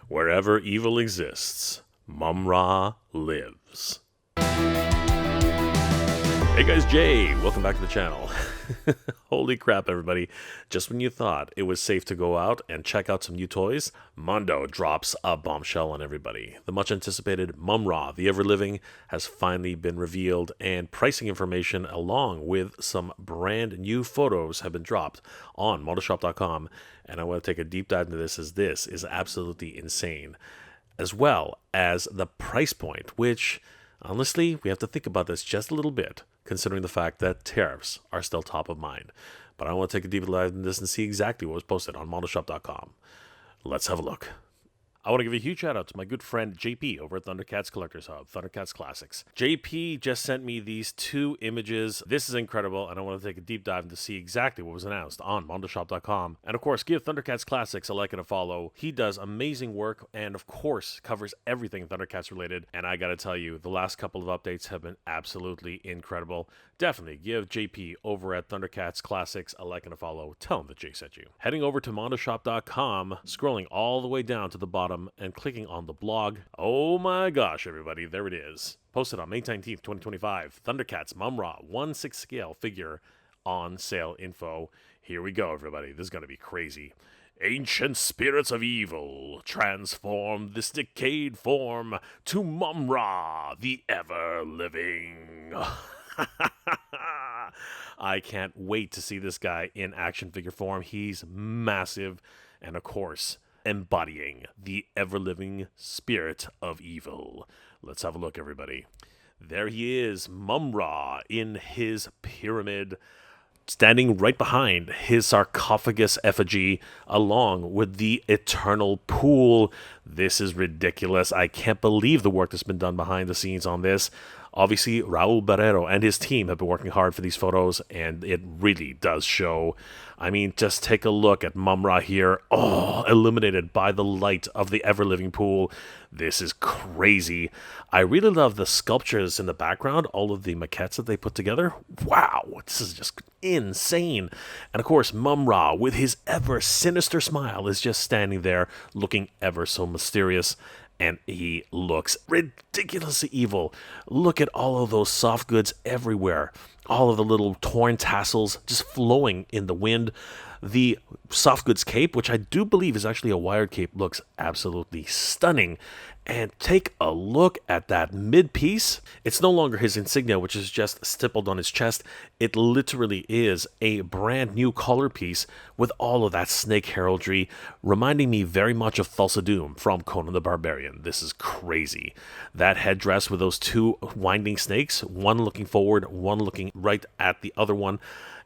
Wherever evil exists, Mumm-Ra lives. Hey guys, Jay, welcome back to the channel. Holy crap, everybody. Just when you thought it was safe to go out and check out some new toys, Mondo drops a bombshell on everybody. The much anticipated Mumm-Ra, the ever-living, has finally been revealed, and pricing information along with some brand new photos have been dropped on MondoShop.com, and I want to take a deep dive into this, as this is absolutely insane, as well as the price point, which, honestly, we have to think about this just a little bit, considering the fact that tariffs are still top of mind. But I want to take a deeper dive into this and see exactly what was posted on MondoShop.com. Let's have a look. I want to give a huge shout out to my good friend JP over at Thundercats Collectors Hub, Thundercats Classics. JP just sent me these two images. This is incredible, and I want to take a deep dive to see exactly what was announced on MondoShop.com. And of course, give Thundercats Classics a like and a follow. He does amazing work and of course covers everything Thundercats related. And I gotta tell you, the last couple of updates have been absolutely incredible. Definitely give JP over at Thundercats Classics a like and a follow. Tell him that Jay sent you. Heading over to MondoShop.com, scrolling all the way down to the bottom and clicking on the blog. Oh my gosh, everybody, there it is. Posted on May 19th, 2025. Thundercats Mumm-Ra 1/6 scale figure on sale info. Here we go, everybody. This is going to be crazy. Ancient spirits of evil transform this decayed form to Mumm-Ra, the ever-living. I can't wait to see this guy in action figure form. He's massive and, of course, embodying the ever-living spirit of evil. Let's have a look, everybody. There he is, Mumm-Ra, in his pyramid, standing right behind his sarcophagus effigy, along with the eternal pool. This is ridiculous. I can't believe the work that's been done behind the scenes on this. Obviously, Raul Barrero and his team have been working hard for these photos, and it really does show. I mean, just take a look at Mumm-Ra here. Oh, illuminated by the light of the ever-living pool. This is crazy. I really love the sculptures in the background, all of the maquettes that they put together. Wow, this is just insane. And of course, Mumm-Ra, with his ever sinister smile, is just standing there looking ever so mysterious. And he looks ridiculously evil. Look at all of those soft goods everywhere. All of the little torn tassels just flowing in the wind. The soft goods cape, which I do believe is actually a wired cape, looks absolutely stunning. And take a look at that mid-piece. It's no longer his insignia, which is just stippled on his chest. It literally is a brand new collar piece with all of that snake heraldry, reminding me very much of Thulsa Doom from Conan the Barbarian. This is crazy. That headdress with those two winding snakes, one looking forward, one looking right at the other one,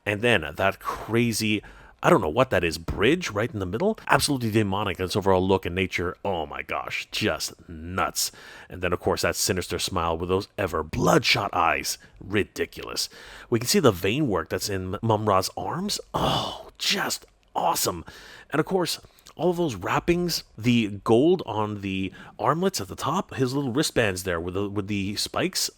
and then that crazy, I don't know what that is, bridge right in the middle? Absolutely demonic in its overall look and nature. Oh my gosh, just nuts. And then, of course, that sinister smile with those ever bloodshot eyes. Ridiculous. We can see the vein work that's in Mumm-Ra's arms. Oh, just awesome. And, of course, all of those wrappings, the gold on the armlets at the top, his little wristbands there with the spikes.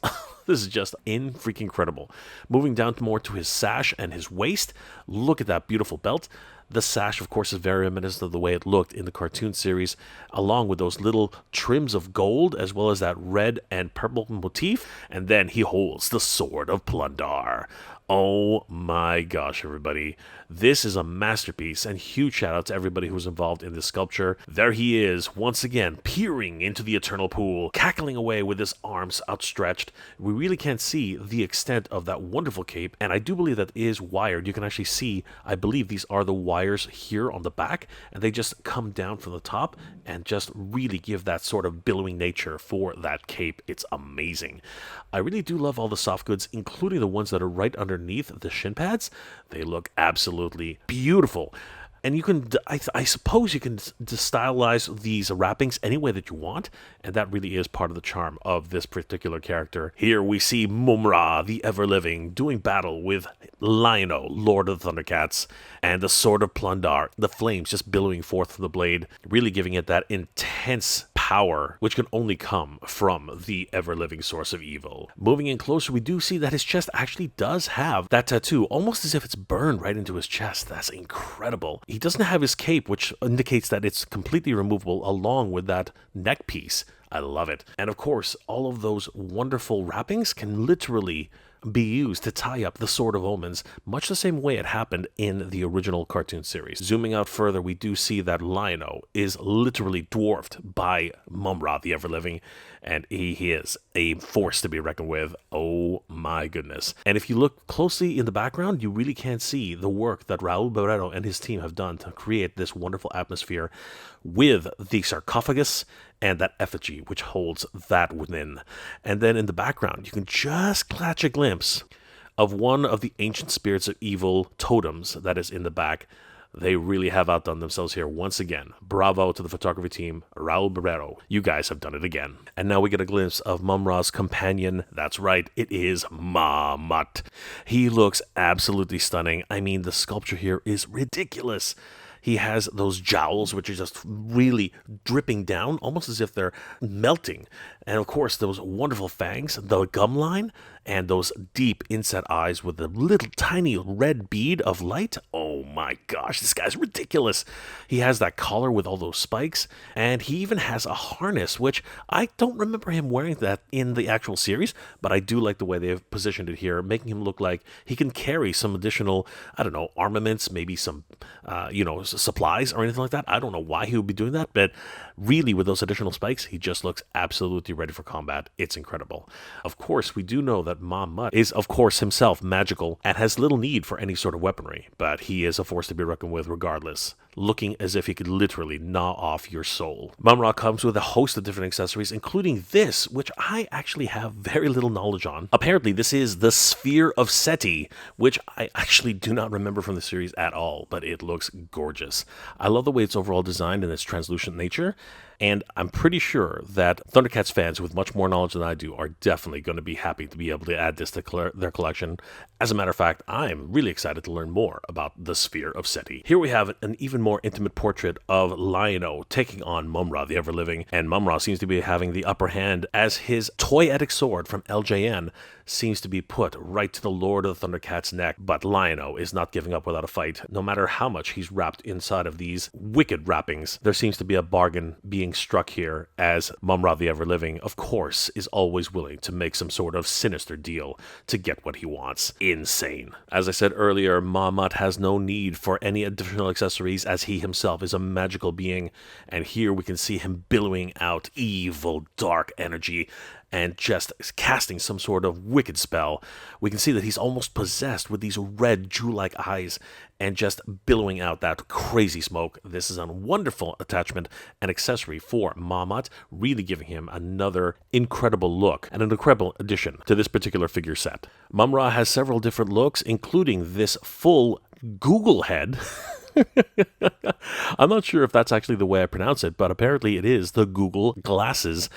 This is just freaking incredible. Moving down more to his sash and his waist. Look at that beautiful belt. The sash, of course, is very reminiscent of the way it looked in the cartoon series, along with those little trims of gold, as well as that red and purple motif. And then he holds the Sword of Plundar. Oh my gosh, everybody. This is a masterpiece, and huge shout out to everybody who was involved in this sculpture. There he is, once again, peering into the eternal pool, cackling away with his arms outstretched. We really can't see the extent of that wonderful cape, and I do believe that is wired. You can actually see, I believe these are the wires here on the back, and they just come down from the top and just really give that sort of billowing nature for that cape. It's amazing. I really do love all the soft goods, including the ones that are right underneath the shin pads. They look absolutely beautiful. And you can, I suppose you can stylize these wrappings any way that you want, and that really is part of the charm of this particular character. Here we see Mumm-Ra, the ever-living, doing battle with Lion-O, Lord of the Thundercats, and the Sword of Plundar, the flames just billowing forth from the blade, really giving it that intense power power, which can only come from the ever-living source of evil. Moving in closer, we do see that his chest actually does have that tattoo, almost as if it's burned right into his chest. That's incredible. He doesn't have his cape, which indicates that it's completely removable, along with that neck piece. I love it. And of course, all of those wonderful wrappings can literally be used to tie up the Sword of Omens, much the same way it happened in the original cartoon series. Zooming out further, we do see that Lion-O is literally dwarfed by Mumm-Ra, the Ever-Living, and he is a force to be reckoned with. Oh my goodness. And if you look closely in the background, you really can't see the work that Raul Barreto and his team have done to create this wonderful atmosphere with the sarcophagus and that effigy which holds that within. And then in the background, you can just catch a glimpse of one of the ancient spirits of evil totems that is in the back. They really have outdone themselves here once again. Bravo to the photography team, Raul Barreto. You guys have done it again. And now we get a glimpse of Mumm-Ra's companion. That's right, it is Ma-Mutt. He looks absolutely stunning. I mean, the sculpture here is ridiculous. He has those jowls, which are just really dripping down, almost as if they're melting. And of course, those wonderful fangs, the gum line, and those deep inset eyes with the little tiny red bead of light. Oh my gosh, this guy's ridiculous. He has that collar with all those spikes, and he even has a harness, which I don't remember him wearing that in the actual series, but I do like the way they've positioned it here, making him look like he can carry some additional, I don't know, armaments, maybe some, supplies or anything like that. I don't know why he would be doing that, but really with those additional spikes, he just looks absolutely ready for combat. It's incredible. Of course, we do know that Ma-Mutt is, of course, himself magical and has little need for any sort of weaponry, but he is a force to be reckoned with regardless, looking as if he could literally gnaw off your soul. Mumm-Ra comes with a host of different accessories, including this, which I actually have very little knowledge on. Apparently, this is the Sphere of Seti, which I actually do not remember from the series at all, but it looks gorgeous. I love the way it's overall designed and its translucent nature, and I'm pretty sure that Thundercats fans with much more knowledge than I do are definitely going to be happy to be able to add this to their collection. As a matter of fact, I'm really excited to learn more about the Sphere of Seti. Here we have an even more intimate portrait of Lion-O taking on Mumm-Ra, the Ever-Living, and Mumm-Ra seems to be having the upper hand as his toyetic sword from LJN seems to be put right to the Lord of the Thundercats' neck, but Lion-O is not giving up without a fight. No matter how much he's wrapped inside of these wicked wrappings, there seems to be a bargain being struck here, as Mumm-Ra, the Ever-Living, of course, is always willing to make some sort of sinister deal to get what he wants. Insane. As I said earlier, Ma-Mutt has no need for any additional accessories as he himself is a magical being, and here we can see him billowing out evil, dark energy and just casting some sort of wicked spell. We can see that he's almost possessed with these red Jew-like eyes and just billowing out that crazy smoke. This is a wonderful attachment and accessory for Ma-Mutt, really giving him another incredible look and an incredible addition to this particular figure set. Mumm-Ra has several different looks, including this full Google head. I'm not sure if that's actually the way I pronounce it, but apparently it is the Google glasses.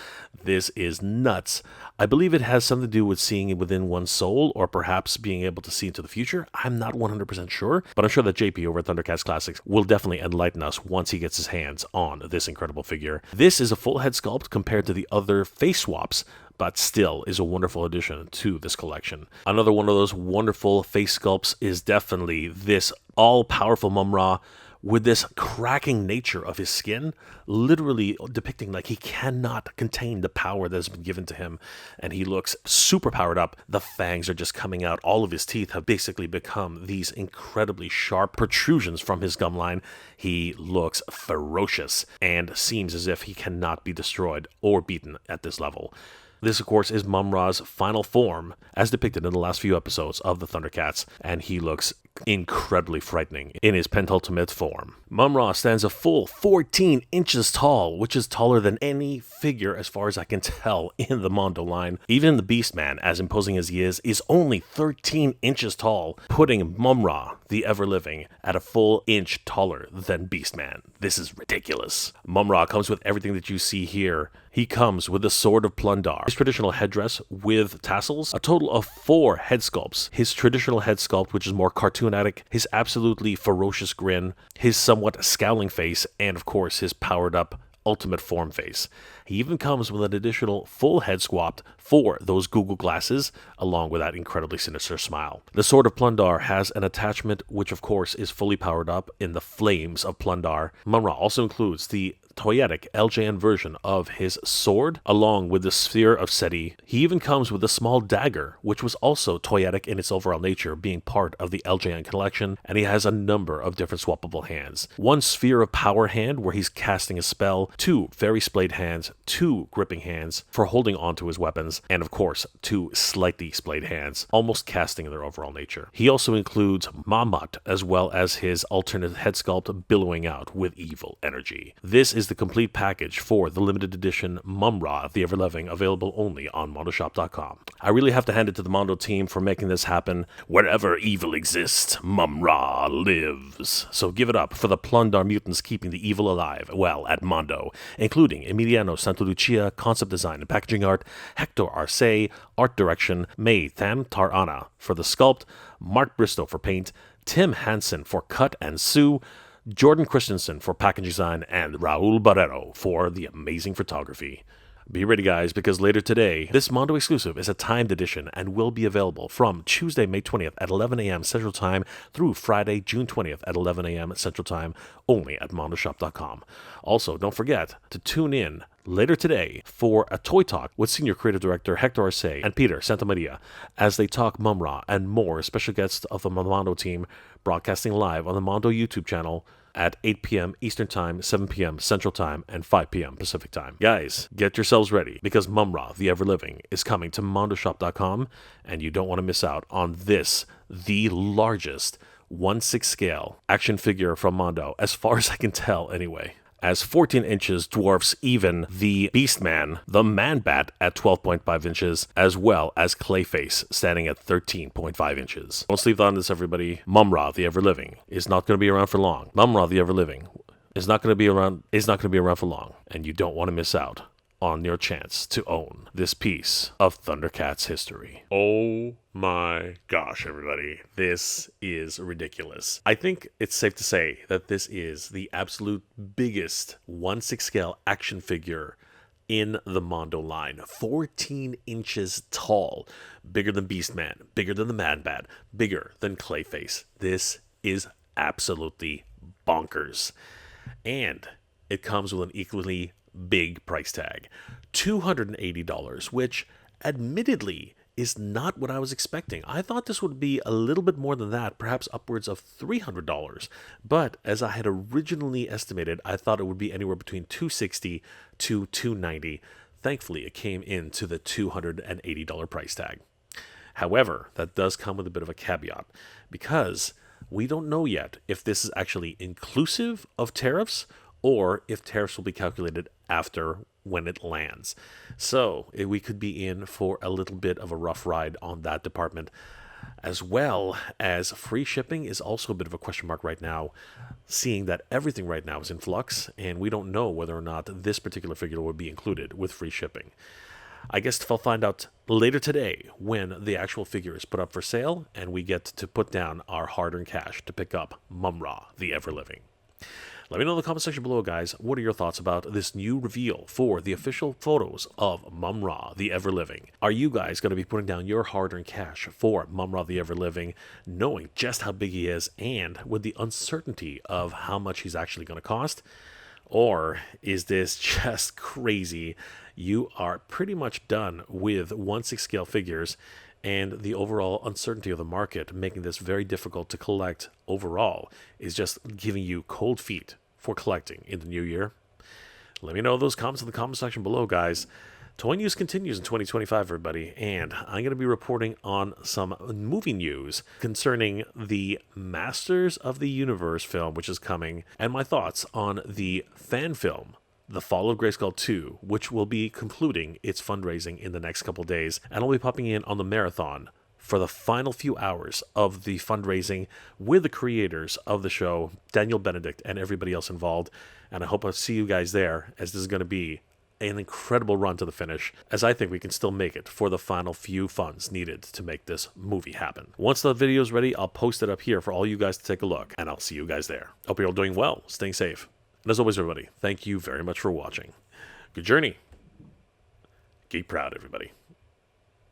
This is nuts. I believe it has something to do with seeing within one's soul, or perhaps being able to see into the future. I'm not 100% sure, but I'm sure that JP over at Thundercats Classics will definitely enlighten us once he gets his hands on this incredible figure. This is a full head sculpt compared to the other face swaps, but still is a wonderful addition to this collection. Another one of those wonderful face sculpts is definitely this all-powerful Mumm-Ra with this cracking nature of his skin, literally depicting like he cannot contain the power that has been given to him, and he looks super powered up. The fangs are just coming out. All of his teeth have basically become these incredibly sharp protrusions from his gum line. He looks ferocious and seems as if he cannot be destroyed or beaten at this level. This, of course, is Mumm-Ra's final form, as depicted in the last few episodes of the Thundercats, and he looks incredibly frightening in his penultimate form. Mumm-Ra stands a full 14 inches tall, which is taller than any figure as far as I can tell in the Mondo line. Even the Beastman, as imposing as he is only 13 inches tall, putting Mumm-Ra, the Ever-Living, at a full inch taller than Beastman. This is ridiculous. Mumm-Ra comes with everything that you see here. He comes with the Sword of Plundar, his traditional headdress with tassels, a total of 4 head sculpts. His traditional head sculpt, which is more cartoonatic, his absolutely ferocious grin, his somewhat scowling face, and of course his powered up ultimate form face. He even comes with an additional full head swapped for those Google glasses, along with that incredibly sinister smile. The Sword of Plundar has an attachment which of course is fully powered up in the flames of Plundar. Mumm-Ra also includes the toyetic LJN version of his sword, along with the Sphere of Seti. He even comes with a small dagger, which was also toyetic in its overall nature, being part of the LJN collection, and he has a number of different swappable hands. One Sphere of Power hand, where he's casting a spell, 2 Fairy Splayed hands, 2 gripping hands for holding onto his weapons, and of course, 2 slightly splayed hands, almost casting in their overall nature. He also includes Mamat, as well as his alternate head sculpt billowing out with evil energy. This is the complete package for the limited edition Mumm-Ra, the Everliving, available only on MondoShop.com. I really have to hand it to the Mondo team for making this happen. Wherever evil exists, Mumm-Ra lives. So give it up for the Plundar mutants keeping the evil alive, well, at Mondo, including Emiliano Santolucia, concept design and packaging art, Hector Arce, art direction, May Tham Tarana for the sculpt, Mark Bristow for paint, Tim Hansen for cut and sew, Jordan Christensen for packaging design, and Raul Barrero for the amazing photography. Be ready, guys, because later today, this Mondo exclusive is a timed edition and will be available from Tuesday, May 20th at 11 a.m. Central Time through Friday, June 20th at 11 a.m. Central Time, only at MondoShop.com. Also, don't forget to tune in later today for a Toy Talk with Senior Creative Director Hector Arce and Peter Santamaria as they talk Mumm-Ra and more special guests of the Mondo team, broadcasting live on the Mondo YouTube channel at 8 p.m. Eastern Time, 7 p.m. Central Time, and 5 p.m. Pacific Time. Guys, get yourselves ready, because Mumm-Ra, the Everliving, is coming to MondoShop.com, and you don't want to miss out on this, the largest 1/6 scale action figure from Mondo, as far as I can tell anyway. As 14 inches dwarfs even the Beastman, the Man-Bat at 12.5 inches, as well as Clayface standing at 13.5 inches. Don't sleep on this, everybody. Mumm-Ra, the Everliving, is not going to be around for long. Mumm-Ra, the Everliving, is not going to be around for long, and you don't want to miss out on your chance to own this piece of Thundercats history. Oh my gosh, everybody. This is ridiculous. I think it's safe to say that this is the absolute biggest 1/6 scale action figure in the Mondo line. 14 inches tall. Bigger than Beastman. Bigger than the Man-Bat. Bigger than Clayface. This is absolutely bonkers. And it comes with an equally big price tag, $280, which admittedly is not what I was expecting. I thought this would be a little bit more than that, perhaps upwards of $300. But as I had originally estimated, I thought it would be anywhere between $260 to $290. Thankfully, it came into the $280 price tag. However, that does come with a bit of a caveat, because we don't know yet if this is actually inclusive of tariffs or if tariffs will be calculated after when it lands. So we could be in for a little bit of a rough ride on that department, as well as free shipping is also a bit of a question mark right now, seeing that everything right now is in flux, and we don't know whether or not this particular figure will be included with free shipping. I guess I'll find out later today when the actual figure is put up for sale, and we get to put down our hard-earned cash to pick up Mumm-Ra, the Everliving. Let me know in the comment section below, guys, what are your thoughts about this new reveal for the official photos of Mumm-Ra, the Everliving? Are you guys going to be putting down your hard-earned cash for Mumm-Ra, the Everliving, knowing just how big he is and with the uncertainty of how much he's actually going to cost? Or is this just crazy? You are pretty much done with 1/6 scale figures, and the overall uncertainty of the market, making this very difficult to collect overall, is just giving you cold feet for collecting in the new year? Let me know those comments in the comment section below, guys. Toy news continues in 2025, everybody, and I'm going to be reporting on some movie news concerning the Masters of the Universe film, which is coming, and my thoughts on the fan film, The Fall of Grayskull 2, which will be concluding its fundraising in the next couple days, and I'll be popping in on the marathon for the final few hours of the fundraising with the creators of the show, Daniel Benedict, and everybody else involved, and I hope I'll see you guys there, as this is going to be an incredible run to the finish, as I think we can still make it for the final few funds needed to make this movie happen. Once the video is ready, I'll post it up here for all you guys to take a look, and I'll see you guys there. Hope you're all doing well, staying safe, And as always, everybody, thank you very much for watching. Good journey. Geek proud, everybody.